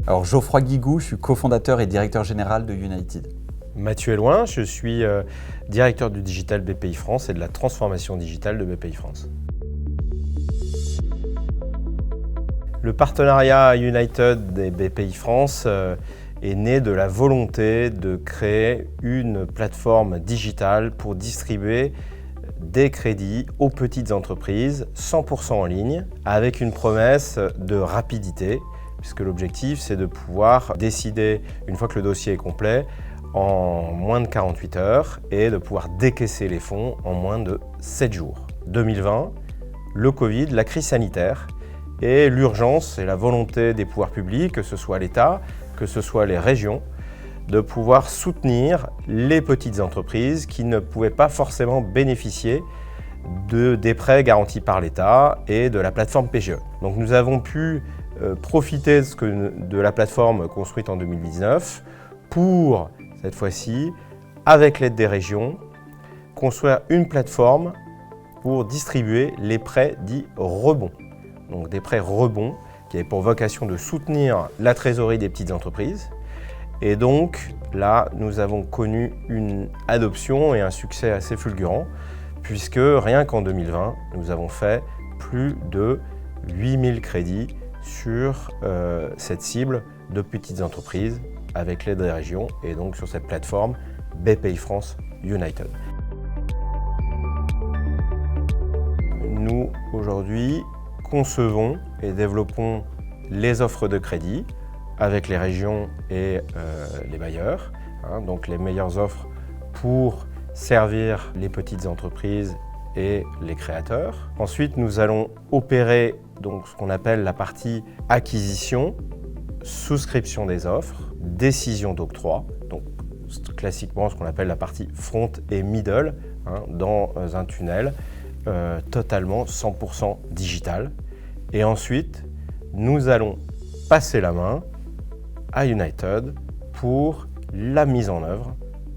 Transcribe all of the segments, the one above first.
Alors Geoffroy Guigou, je suis cofondateur et directeur général de United. Mathieu Elouin, je suis directeur du digital BPI France et de la transformation digitale de BPI France. Le partenariat United et BPI France est né de la volonté de créer une plateforme digitale pour distribuer des crédits aux petites entreprises 100% en ligne avec une promesse de rapidité puisque l'objectif c'est de pouvoir décider une fois que le dossier est complet en moins de 48 heures et de pouvoir décaisser les fonds en moins de 7 jours. 2020, le Covid, la crise sanitaire et l'urgence et la volonté des pouvoirs publics, que ce soit l'État, que ce soit les régions, de pouvoir soutenir les petites entreprises qui ne pouvaient pas forcément bénéficier des prêts garantis par l'État et de la plateforme PGE. Donc nous avons pu profiter de la plateforme construite en 2019 pour, cette fois-ci, avec l'aide des régions, construire une plateforme pour distribuer les prêts dits rebonds. Donc des prêts rebonds qui avaient pour vocation de soutenir la trésorerie des petites entreprises. Et donc là, nous avons connu une adoption et un succès assez fulgurant, puisque rien qu'en 2020, nous avons fait plus de 8000 crédits sur cette cible de petites entreprises avec l'aide des régions et donc sur cette plateforme BPI France United. Nous, aujourd'hui, concevons et développons les offres de crédit avec les régions et les bailleurs, donc les meilleures offres pour servir les petites entreprises et les créateurs. Ensuite, nous allons opérer donc, ce qu'on appelle la partie acquisition, souscription des offres, décision d'octroi, donc classiquement ce qu'on appelle la partie front et middle, dans un tunnel totalement 100% digital. Et ensuite, nous allons passer la main à United pour la mise en œuvre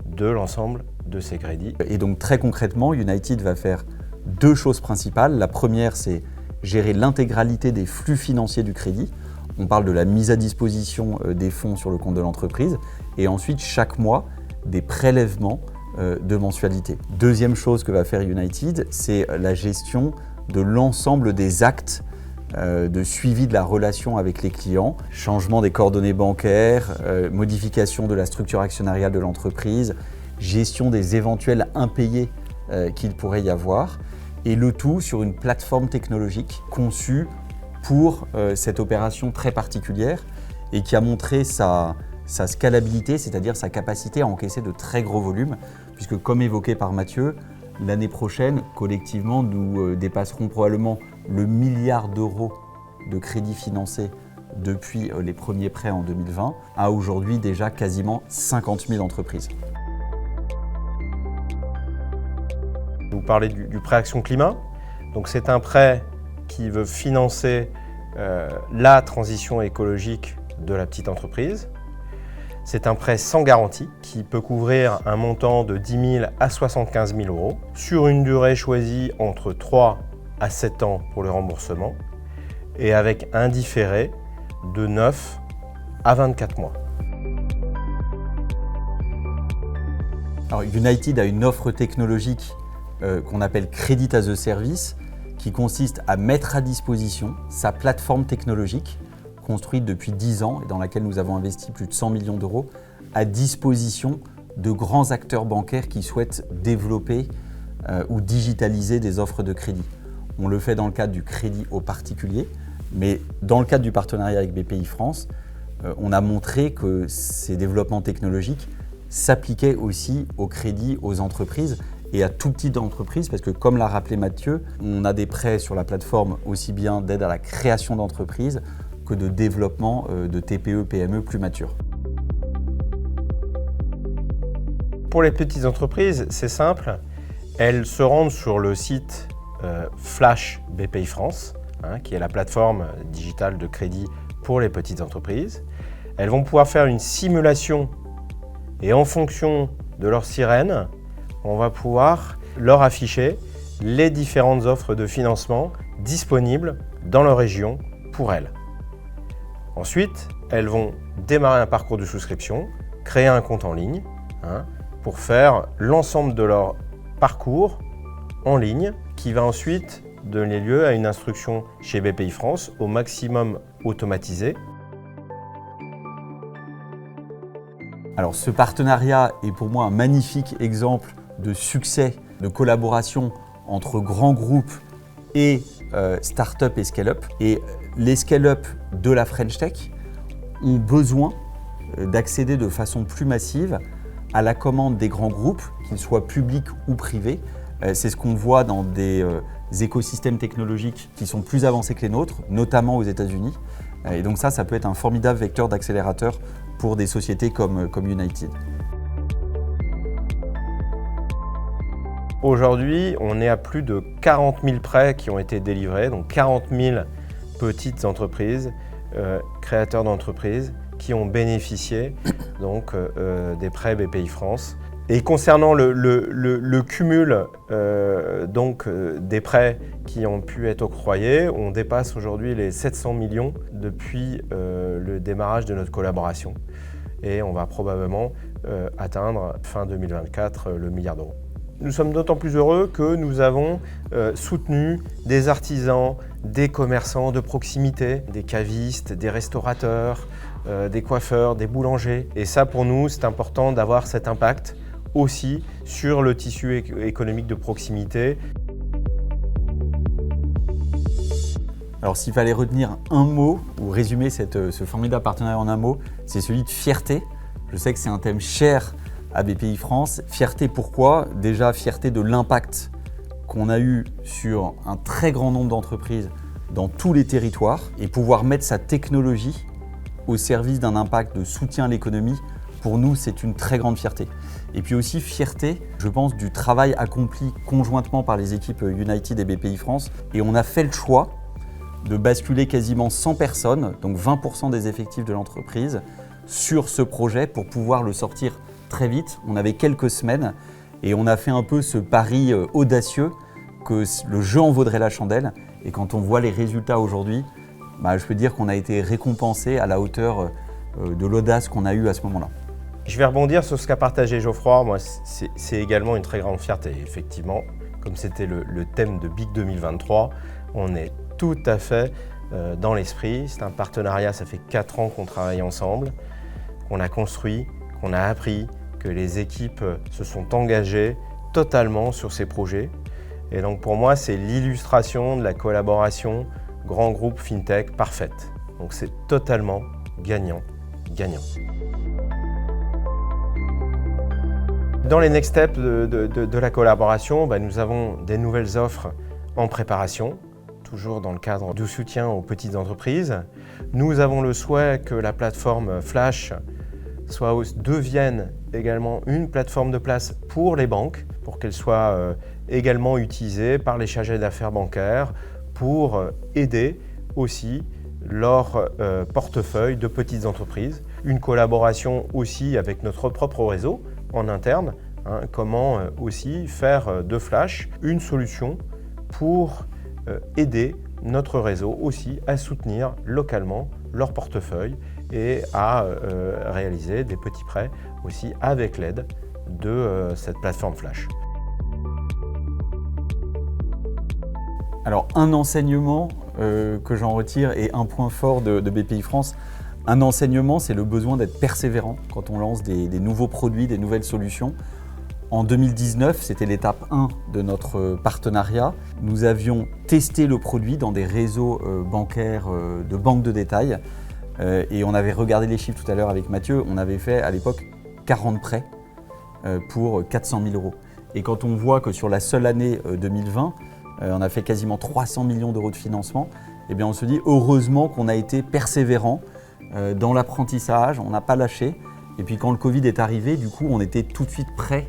de l'ensemble de ces crédits. Et donc très concrètement, United va faire deux choses principales. La première, c'est gérer l'intégralité des flux financiers du crédit. On parle de la mise à disposition des fonds sur le compte de l'entreprise et ensuite chaque mois des prélèvements de mensualité. Deuxième chose que va faire United, c'est la gestion de l'ensemble des actes de suivi de la relation avec les clients, changement des coordonnées bancaires, modification de la structure actionnariale de l'entreprise, gestion des éventuels impayés qu'il pourrait y avoir, et le tout sur une plateforme technologique conçue pour cette opération très particulière et qui a montré sa scalabilité, c'est-à-dire sa capacité à encaisser de très gros volumes, puisque comme évoqué par Mathieu, l'année prochaine, collectivement, nous dépasserons probablement le milliard d'euros de crédits financés depuis les premiers prêts en 2020 à aujourd'hui déjà quasiment 50 000 entreprises. Vous parlez du prêt Action Climat. Donc c'est un prêt qui veut financer la transition écologique de la petite entreprise. C'est un prêt sans garantie qui peut couvrir un montant de 10 000 à 75 000 euros sur une durée choisie entre 3 à 7 ans pour le remboursement et avec un différé de 9 à 24 mois. Alors, United a une offre technologique qu'on appelle Credit as a Service qui consiste à mettre à disposition sa plateforme technologique construite depuis 10 ans et dans laquelle nous avons investi plus de 100 millions d'euros à disposition de grands acteurs bancaires qui souhaitent développer ou digitaliser des offres de crédit. On le fait dans le cadre du crédit aux particuliers, mais dans le cadre du partenariat avec BPI France, on a montré que ces développements technologiques s'appliquaient aussi au crédit aux entreprises et à tout type d'entreprise, parce que comme l'a rappelé Mathieu, on a des prêts sur la plateforme aussi bien d'aide à la création d'entreprises que de développement de TPE, PME plus matures. Pour les petites entreprises, c'est simple. Elles se rendent sur le site Flash BPI France, qui est la plateforme digitale de crédit pour les petites entreprises. Elles vont pouvoir faire une simulation et en fonction de leur sirène, on va pouvoir leur afficher les différentes offres de financement disponibles dans leur région pour elles. Ensuite, elles vont démarrer un parcours de souscription, créer un compte en ligne, pour faire l'ensemble de leur parcours en ligne, qui va ensuite donner lieu à une instruction chez BPI France au maximum automatisée. Alors ce partenariat est pour moi un magnifique exemple de succès, de collaboration entre grands groupes et start-up et scale-up. Et les scale-up de la French Tech ont besoin d'accéder de façon plus massive à la commande des grands groupes, qu'ils soient publics ou privés. C'est ce qu'on voit dans des écosystèmes technologiques qui sont plus avancés que les nôtres, notamment aux États-Unis. Et donc ça peut être un formidable vecteur d'accélérateur pour des sociétés comme United. Aujourd'hui, on est à plus de 40 000 prêts qui ont été délivrés, donc 40 000 petites entreprises, créateurs d'entreprises qui ont bénéficié donc, des prêts BPI France. Et concernant le cumul des prêts qui ont pu être octroyés, on dépasse aujourd'hui les 700 millions depuis le démarrage de notre collaboration. Et on va probablement atteindre fin 2024 le milliard d'euros. Nous sommes d'autant plus heureux que nous avons soutenu des artisans, des commerçants de proximité, des cavistes, des restaurateurs, des coiffeurs, des boulangers. Et ça, pour nous, c'est important d'avoir cet impact aussi sur le tissu économique de proximité. Alors s'il fallait retenir un mot ou résumer ce formidable partenariat en un mot, c'est celui de fierté. Je sais que c'est un thème cher à BPI France. Fierté pourquoi ? Déjà fierté de l'impact qu'on a eu sur un très grand nombre d'entreprises dans tous les territoires et pouvoir mettre sa technologie au service d'un impact de soutien à l'économie, pour nous c'est une très grande fierté. Et puis aussi fierté, je pense, du travail accompli conjointement par les équipes United et BPI France. Et on a fait le choix de basculer quasiment 100 personnes, donc 20% des effectifs de l'entreprise, sur ce projet pour pouvoir le sortir très vite. On avait quelques semaines et on a fait un peu ce pari audacieux que le jeu en vaudrait la chandelle. Et quand on voit les résultats aujourd'hui, je peux dire qu'on a été récompensé à la hauteur de l'audace qu'on a eue à ce moment-là. Je vais rebondir sur ce qu'a partagé Geoffroy. Moi, c'est également une très grande fierté. Effectivement, comme c'était le thème de BIC 2023, on est tout à fait dans l'esprit. C'est un partenariat, ça fait 4 ans qu'on travaille ensemble, qu'on a construit, qu'on a appris, que les équipes se sont engagées totalement sur ces projets. Et donc pour moi, c'est l'illustration de la collaboration grand groupe FinTech parfaite. Donc c'est totalement gagnant-gagnant. Dans les next steps de la collaboration, nous avons des nouvelles offres en préparation, toujours dans le cadre du soutien aux petites entreprises. Nous avons le souhait que la plateforme Flash devienne également une plateforme de place pour les banques, pour qu'elle soit également utilisée par les chargés d'affaires bancaires pour aider aussi leur portefeuille de petites entreprises. Une collaboration aussi avec notre propre réseau en interne, comment aussi faire de Flash une solution pour aider notre réseau aussi à soutenir localement leur portefeuille et à réaliser des petits prêts aussi avec l'aide de cette plateforme Flash. Alors un enseignement que j'en retire et un point fort de BPI France, un enseignement, c'est le besoin d'être persévérant quand on lance des nouveaux produits, des nouvelles solutions. En 2019, c'était l'étape 1 de notre partenariat. Nous avions testé le produit dans des réseaux bancaires de banques de détail et on avait regardé les chiffres tout à l'heure avec Mathieu. On avait fait à l'époque 40 prêts pour 400 000 euros. Et quand on voit que sur la seule année 2020, on a fait quasiment 300 millions d'euros de financement, eh bien on se dit heureusement qu'on a été persévérant dans l'apprentissage, on n'a pas lâché. Et puis quand le Covid est arrivé, du coup, on était tout de suite prêt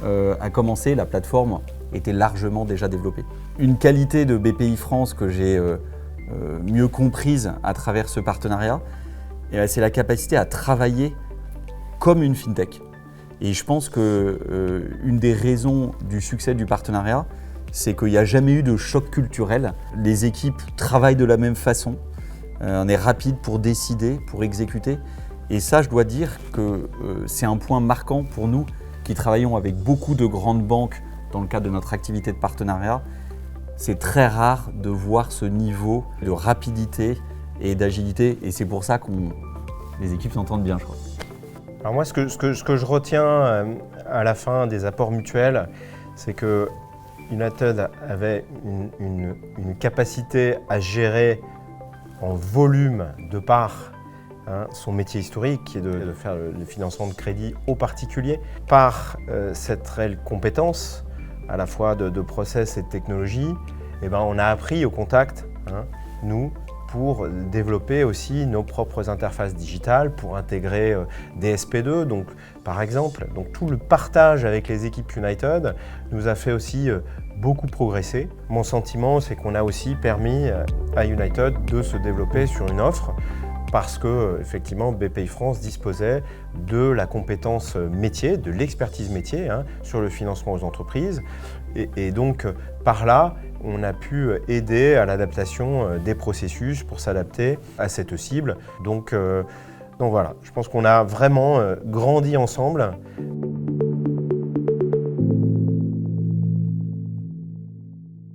à commencer. La plateforme était largement déjà développée. Une qualité de BPI France que j'ai mieux comprise à travers ce partenariat, c'est la capacité à travailler comme une fintech. Et je pense qu'une des raisons du succès du partenariat, c'est qu'il n'y a jamais eu de choc culturel. Les équipes travaillent de la même façon. on est rapide pour décider, pour exécuter. Et ça, je dois dire que c'est un point marquant pour nous qui travaillons avec beaucoup de grandes banques dans le cadre de notre activité de partenariat. C'est très rare de voir ce niveau de rapidité et d'agilité, et c'est pour ça que les équipes s'entendent bien, je crois. Alors moi, ce que je retiens à la fin des apports mutuels, c'est que United avait une capacité à gérer en volume de par son métier historique, qui est de faire le financement de crédit aux particuliers, par cette réelle compétence, à la fois de process et de technologie. On a appris au contact, nous, pour développer aussi nos propres interfaces digitales, pour intégrer des SP2. Donc, par exemple, tout le partage avec les équipes United nous a fait aussi beaucoup progresser. Mon sentiment, c'est qu'on a aussi permis à United de se développer sur une offre parce que, effectivement, BPI France disposait de la compétence métier, de l'expertise métier sur le financement aux entreprises. Et donc, par là, on a pu aider à l'adaptation des processus pour s'adapter à cette cible. Donc voilà, je pense qu'on a vraiment grandi ensemble.